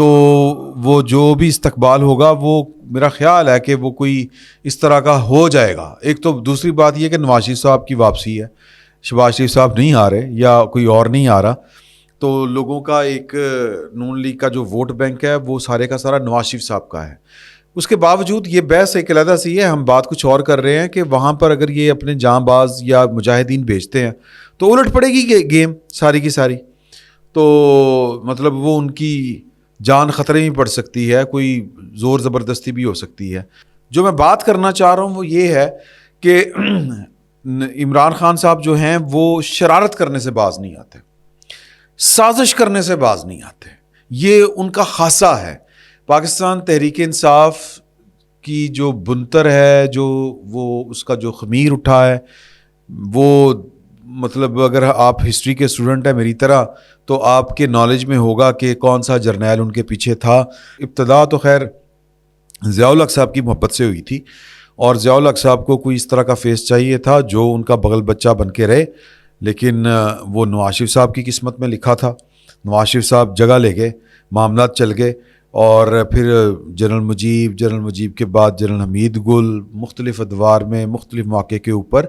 تو وہ جو بھی استقبال ہوگا وہ میرا خیال ہے کہ وہ کوئی اس طرح کا ہو جائے گا. ایک تو دوسری بات یہ کہ نواز شریف صاحب کی واپسی ہے, شہباز شریف صاحب نہیں آ رہے یا کوئی اور نہیں آ رہا, تو لوگوں کا ایک نون لیگ کا جو ووٹ بینک ہے وہ سارے کا سارا نواز شریف صاحب کا ہے. اس کے باوجود یہ بحث ایک علیحدہ سی ہے, ہم بات کچھ اور کر رہے ہیں کہ وہاں پر اگر یہ اپنے جاں باز یا مجاہدین بھیجتے ہیں تو الٹ پڑے گی گیم ساری کی ساری, تو مطلب وہ ان کی جان خطرے میں پڑ سکتی ہے, کوئی زور زبردستی بھی ہو سکتی ہے. جو میں بات کرنا چاہ رہا ہوں وہ یہ ہے کہ عمران خان صاحب جو ہیں وہ شرارت کرنے سے باز نہیں آتے, سازش کرنے سے باز نہیں آتے, یہ ان کا خاصہ ہے. پاکستان تحریک انصاف کی جو بنتر ہے, جو وہ اس کا جو خمیر اٹھا ہے, وہ مطلب اگر آپ ہسٹری کے اسٹوڈنٹ ہیں میری طرح تو آپ کے نالج میں ہوگا کہ کون سا جرنیل ان کے پیچھے تھا. ابتدا تو خیر ضیاء الحق صاحب کی محبت سے ہوئی تھی, اور ضیاء الحق صاحب کو کوئی اس طرح کا فیس چاہیے تھا جو ان کا بغل بچہ بن کے رہے, لیکن وہ نواز شریف صاحب کی قسمت میں لکھا تھا. نواز شریف صاحب جگہ لے گئے, معاملات چل گئے, اور پھر جنرل مجیب کے بعد جنرل حمید گل, مختلف ادوار میں مختلف مواقع کے اوپر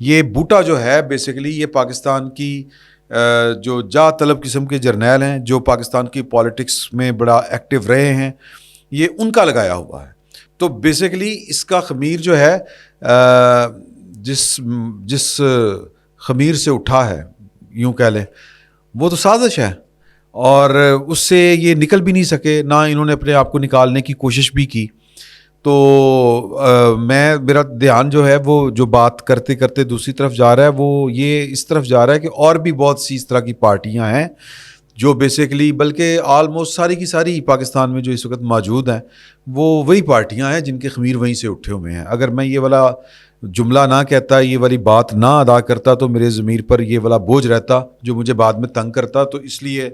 یہ بوٹا جو ہے بیسیکلی یہ پاکستان کی جو جا طلب قسم کے جرنیل ہیں جو پاکستان کی پالیٹکس میں بڑا ایکٹیو رہے ہیں, یہ ان کا لگایا ہوا ہے. تو بیسیکلی اس کا خمیر جو ہے جس خمیر سے اٹھا ہے یوں کہہ لیں, وہ تو سازش ہے, اور اس سے یہ نکل بھی نہیں سکے, نہ انہوں نے اپنے آپ کو نکالنے کی کوشش بھی کی. تو میرا دھیان جو ہے وہ جو بات کرتے کرتے دوسری طرف جا رہا ہے, وہ یہ اس طرف جا رہا ہے کہ اور بھی بہت سی اس طرح کی پارٹیاں ہیں جو بیسیکلی, بلکہ آلموسٹ ساری کی ساری پاکستان میں جو اس وقت موجود ہیں وہ وہی پارٹیاں ہیں جن کے خمیر وہیں سے اٹھے ہوئے ہیں. اگر میں یہ والا جملہ نہ کہتا, یہ والی بات نہ ادا کرتا تو میرے ضمیر پر یہ والا بوجھ رہتا جو مجھے بعد میں تنگ کرتا. تو اس لیے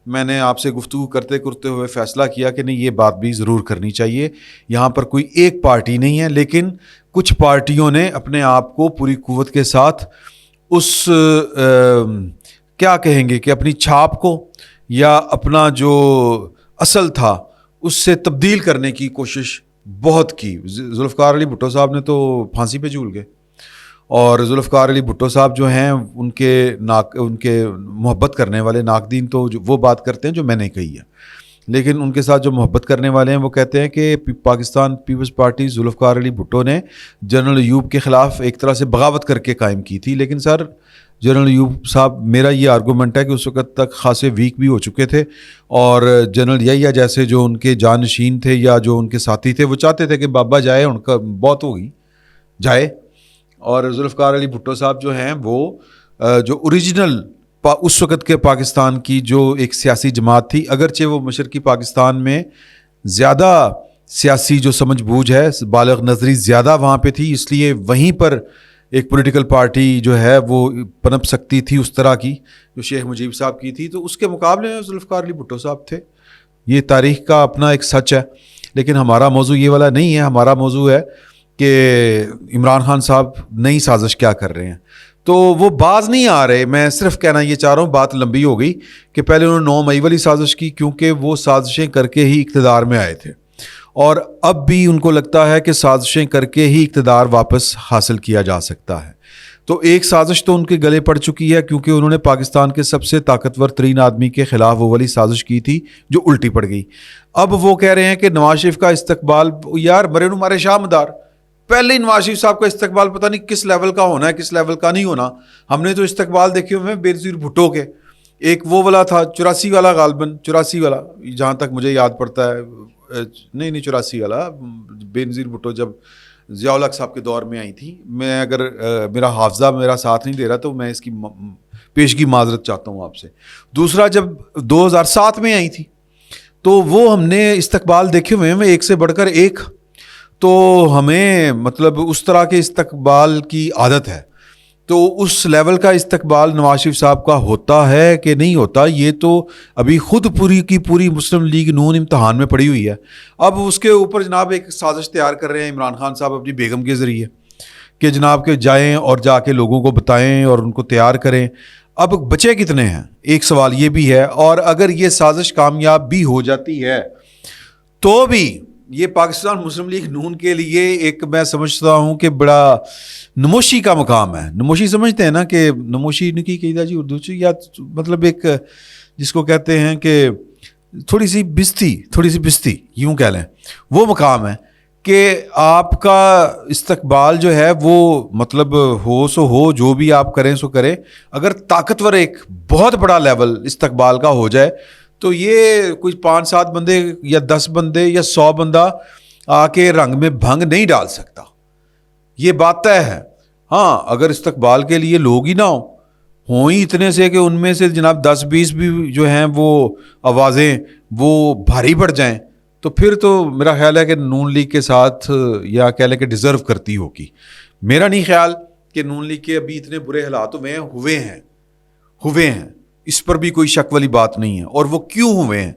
میں نے آپ سے گفتگو کرتے کرتے ہوئے فیصلہ کیا کہ نہیں, یہ بات بھی ضرور کرنی چاہیے. یہاں پر کوئی ایک پارٹی نہیں ہے, لیکن کچھ پارٹیوں نے اپنے آپ کو پوری قوت کے ساتھ اس کیا کہیں گے کہ اپنی چھاپ کو یا اپنا جو اصل تھا اس سے تبدیل کرنے کی کوشش بہت کی. ذوالفقار علی بھٹو صاحب نے تو پھانسی پہ جھول گئے, اور ذوالفقار علی بھٹو صاحب جو ہیں ان کے محبت کرنے والے ناقدین تو وہ بات کرتے ہیں جو میں نے کہی ہے, لیکن ان کے ساتھ جو محبت کرنے والے ہیں وہ کہتے ہیں کہ پاکستان پیپلز پارٹی ذوالفقار علی بھٹو نے جنرل ایوب کے خلاف ایک طرح سے بغاوت کر کے قائم کی تھی. لیکن سر جنرل ایوب صاحب, میرا یہ آرگومنٹ ہے کہ اس وقت تک خاصے ویک بھی ہو چکے تھے, اور جنرل یحییٰ جیسے جو ان کے جانشین تھے یا جو ان کے ساتھی تھے وہ چاہتے تھے کہ بابا جائے, ان کا بہت ہوگی جائے. اور ذوالفقار علی بھٹو صاحب جو ہیں وہ جو اوریجنل اس وقت کے پاکستان کی جو ایک سیاسی جماعت تھی, اگرچہ وہ مشرقی پاکستان میں زیادہ سیاسی جو سمجھ بوجھ ہے, بالغ نظری زیادہ وہاں پہ تھی, اس لیے وہیں پر ایک پولیٹیکل پارٹی جو ہے وہ پنپ سکتی تھی اس طرح کی جو شیخ مجیب صاحب کی تھی. تو اس کے مقابلے میں ذوالفقار علی بھٹو صاحب تھے. یہ تاریخ کا اپنا ایک سچ ہے, لیکن ہمارا موضوع یہ والا نہیں ہے. ہمارا موضوع ہے کہ عمران خان صاحب نئی سازش کیا کر رہے ہیں, تو وہ باز نہیں آ رہے. میں صرف کہنا یہ چاہ رہا ہوں, بات لمبی ہو گئی کہ پہلے انہوں نے 9 مئی والی سازش کی کیونکہ وہ سازشیں کر کے ہی اقتدار میں آئے تھے, اور اب بھی ان کو لگتا ہے کہ سازشیں کر کے ہی اقتدار واپس حاصل کیا جا سکتا ہے. تو ایک سازش تو ان کے گلے پڑ چکی ہے کیونکہ انہوں نے پاکستان کے سب سے طاقتور ترین آدمی کے خلاف وہ والی سازش کی تھی جو الٹی پڑ گئی. اب وہ کہہ رہے ہیں کہ نواز شریف کا استقبال, یار مرے نو مارے شاہ مدار, پہلے ہی نواز شریف صاحب کا استقبال پتہ نہیں کس لیول کا ہونا ہے, کس لیول کا نہیں ہونا. ہم نے تو استقبال دیکھے ہوئے ہیں بینظیر بھٹو کے, ایک وہ والا تھا 84 والا, غالباً 84 والا جہاں تک مجھے یاد پڑتا ہے, نہیں 84 والا, بینظیر بھٹو جب ضیاء الحق صاحب کے دور میں آئی تھی. میں اگر میرا حافظہ میرا ساتھ نہیں دے رہا تو میں اس کی پیشگی معذرت چاہتا ہوں آپ سے. دوسرا جب 2007 میں آئی تھی تو وہ ہم نے استقبال دیکھے ہوئے ہیں ایک سے بڑھ کر ایک. تو ہمیں مطلب اس طرح کے استقبال کی عادت ہے. تو اس لیول کا استقبال نواز شریف صاحب کا ہوتا ہے کہ نہیں ہوتا, یہ تو ابھی خود پوری کی پوری مسلم لیگ نون امتحان میں پڑی ہوئی ہے. اب اس کے اوپر جناب ایک سازش تیار کر رہے ہیں عمران خان صاحب اپنی بیگم کے ذریعے کہ جناب کہ جائیں اور جا کے لوگوں کو بتائیں اور ان کو تیار کریں. اب بچے کتنے ہیں، ایک سوال یہ بھی ہے. اور اگر یہ سازش کامیاب بھی ہو جاتی ہے تو بھی یہ پاکستان مسلم لیگ نون کے لیے ایک میں سمجھتا ہوں کہ بڑا نموشی کا مقام ہے. نموشی سمجھتے ہیں نا، کہ نموشی نکی کہیدا جی اردو چ، یا مطلب ایک جس کو کہتے ہیں کہ تھوڑی سی بستی یوں کہہ لیں، وہ مقام ہے کہ آپ کا استقبال جو ہے وہ مطلب ہو سو ہو، جو بھی آپ کریں سو کریں. اگر طاقتور ایک بہت بڑا لیول استقبال کا ہو جائے تو یہ کوئی 5-7 بندے یا 10 بندے یا 100 بندہ آ کے رنگ میں بھنگ نہیں ڈال سکتا. یہ بات طے ہے. ہاں اگر استقبال کے لیے لوگ ہی نہ ہوں ہی اتنے سے کہ ان میں سے جناب 10-20 بھی جو ہیں وہ آوازیں وہ بھاری پڑ جائیں، تو پھر تو میرا خیال ہے کہ نون لیگ کے ساتھ یا کہہ لیں کہ ڈیزرو کرتی ہوگی. میرا نہیں خیال کہ نون لیگ کے ابھی اتنے برے حالات ہوئے ہیں. اس پر بھی کوئی شک والی بات نہیں ہے. اور وہ کیوں ہوئے ہیں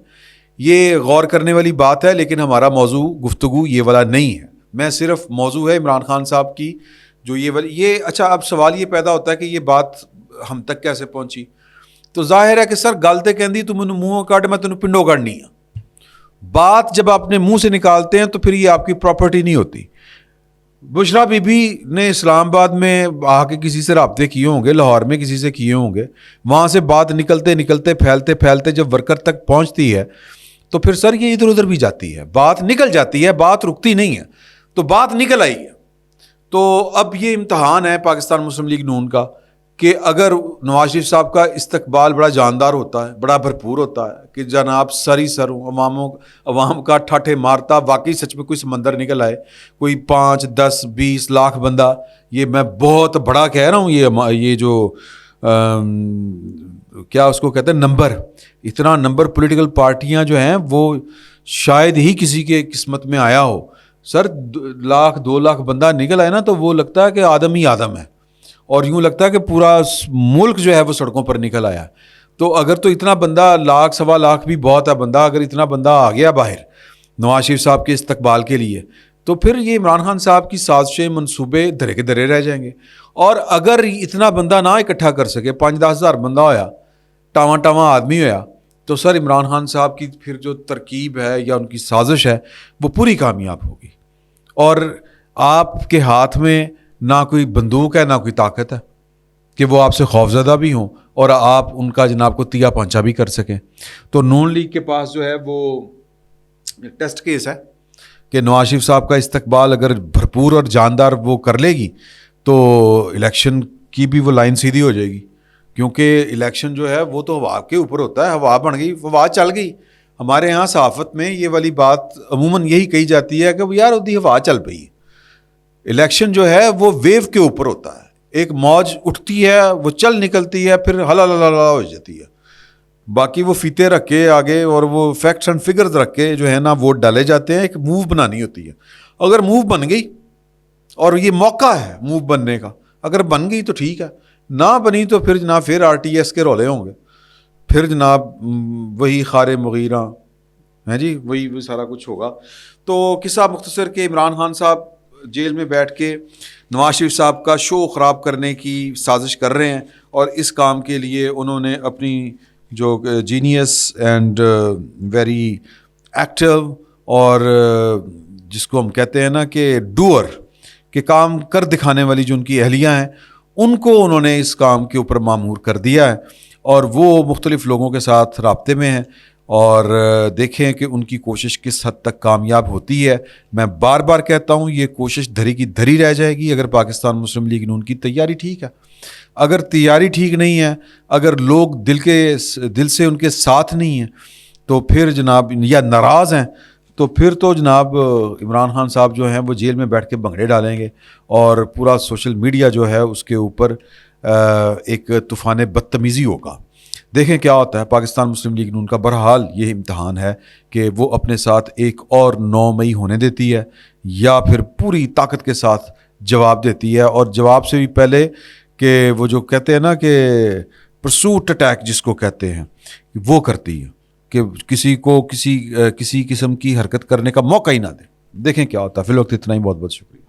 یہ غور کرنے والی بات ہے، لیکن ہمارا موضوع گفتگو یہ والا نہیں ہے. میں صرف موضوع ہے عمران خان صاحب کی جو یہ اچھا. اب سوال یہ پیدا ہوتا ہے کہ یہ بات ہم تک کیسے پہنچی. تو ظاہر ہے کہ سر گل تے کہندی تو مینوں منہوں کڈ میں تینوں پنڈوں کڈنی ہے. بات جب اپنے منہ سے نکالتے ہیں تو پھر یہ آپ کی پراپرٹی نہیں ہوتی. بشرا بی بی نے اسلام آباد میں آ کے کسی سے رابطے کیے ہوں گے، لاہور میں کسی سے کیے ہوں گے، وہاں سے بات نکلتے پھیلتے جب ورکر تک پہنچتی ہے تو پھر سر یہ ادھر ادھر بھی جاتی ہے، بات نکل جاتی ہے، بات رکتی نہیں ہے. تو بات نکل آئی ہے. تو اب یہ امتحان ہے پاکستان مسلم لیگ نون کا کہ اگر نواز شریف صاحب کا استقبال بڑا جاندار ہوتا ہے، بڑا بھرپور ہوتا ہے کہ جناب سری سر عوام کا ٹھاٹھے مارتا واقعی سچ میں کوئی سمندر نکل آئے، کوئی 5-10-20 لاکھ بندہ، یہ میں بہت بڑا کہہ رہا ہوں، یہ جو کیا اس کو کہتے ہیں نمبر، اتنا نمبر پولیٹیکل پارٹیاں جو ہیں وہ شاید ہی کسی کے قسمت میں آیا ہو. سر 1-2 لاکھ بندہ نکل آئے نا تو وہ لگتا ہے کہ آدم ہی آدم ہے، اور یوں لگتا ہے کہ پورا ملک جو ہے وہ سڑکوں پر نکل آیا. تو اگر تو اتنا بندہ 1-1.25 لاکھ بھی بہت ہے بندہ، اگر اتنا بندہ آ گیا باہر نواز شریف صاحب کے استقبال کے لیے تو پھر یہ عمران خان صاحب کی سازشیں منصوبے دھرے کے دھرے رہ جائیں گے. اور اگر اتنا بندہ نہ اکٹھا کر سکے، 5-10 ہزار بندہ ہویا، ٹاواں آدمی ہویا، تو سر عمران خان صاحب کی پھر جو ترکیب ہے یا ان کی سازش ہے وہ پوری کامیاب ہوگی. اور آپ کے ہاتھ میں نہ کوئی بندوق ہے نہ کوئی طاقت ہے کہ وہ آپ سے خوفزدہ بھی ہوں اور آپ ان کا جناب کو تیا پانچا بھی کر سکیں. تو نون لیگ کے پاس جو ہے وہ ٹیسٹ کیس ہے کہ نواز شریف صاحب کا استقبال اگر بھرپور اور جاندار وہ کر لے گی تو الیکشن کی بھی وہ لائن سیدھی ہو جائے گی. کیونکہ الیکشن جو ہے وہ تو ہوا کے اوپر ہوتا ہے، ہوا بن گئی، ہوا چل گئی. ہمارے یہاں صحافت میں یہ والی بات عموماً یہی کہی جاتی ہے کہ وہ یار ادھی ہوا چل پئی. الیکشن جو ہے وہ ویو کے اوپر ہوتا ہے، ایک موج اٹھتی ہے، وہ چل نکلتی ہے، پھر ہلا ہو جاتی ہے. باقی وہ فیتے رکھ کے آگے اور وہ فیکٹس اینڈ فگرز رکھ کے جو ہے نا ووٹ ڈالے جاتے ہیں. ایک موو بنانی ہوتی ہے. اگر موو بن گئی اور یہ موقع ہے موو بننے کا، اگر بن گئی تو ٹھیک ہے، نہ بنی تو پھر جناب پھر RTS کے رولے ہوں گے، پھر جناب وہی خارے مغیرہ ہیں جی، وہی سارا کچھ ہوگا. تو قصہ مختصر کہ عمران خان صاحب جیل میں بیٹھ کے نواز شریف صاحب کا شو خراب کرنے کی سازش کر رہے ہیں، اور اس کام کے لیے انہوں نے اپنی جو جینیس اینڈ ویری ایکٹیو اور جس کو ہم کہتے ہیں نا کہ ڈوئر کہ کام کر دکھانے والی جو ان کی اہلیہ ہیں، ان کو انہوں نے اس کام کے اوپر مامور کر دیا ہے، اور وہ مختلف لوگوں کے ساتھ رابطے میں ہیں. اور دیکھیں کہ ان کی کوشش کس حد تک کامیاب ہوتی ہے. میں بار بار کہتا ہوں یہ کوشش دھری کی دھری رہ جائے گی اگر پاکستان مسلم لیگ نون کی تیاری ٹھیک ہے. اگر تیاری ٹھیک نہیں ہے، اگر لوگ دل سے ان کے ساتھ نہیں ہیں تو پھر جناب یا ناراض ہیں تو پھر تو جناب عمران خان صاحب جو ہیں وہ جیل میں بیٹھ کے بھنگڑے ڈالیں گے، اور پورا سوشل میڈیا جو ہے اس کے اوپر ایک طوفان بدتمیزی ہوگا. دیکھیں کیا ہوتا ہے. پاکستان مسلم لیگ نون کا بہرحال یہ امتحان ہے کہ وہ اپنے ساتھ ایک اور 9 مئی ہونے دیتی ہے یا پھر پوری طاقت کے ساتھ جواب دیتی ہے. اور جواب سے بھی پہلے کہ وہ جو کہتے ہیں نا کہ پرسوٹ اٹیک جس کو کہتے ہیں وہ کرتی ہے کہ کسی کو کسی قسم کی حرکت کرنے کا موقع ہی نہ دے. دیکھیں کیا ہوتا ہے. فی الوقت اتنا ہی. بہت بہت شکریہ.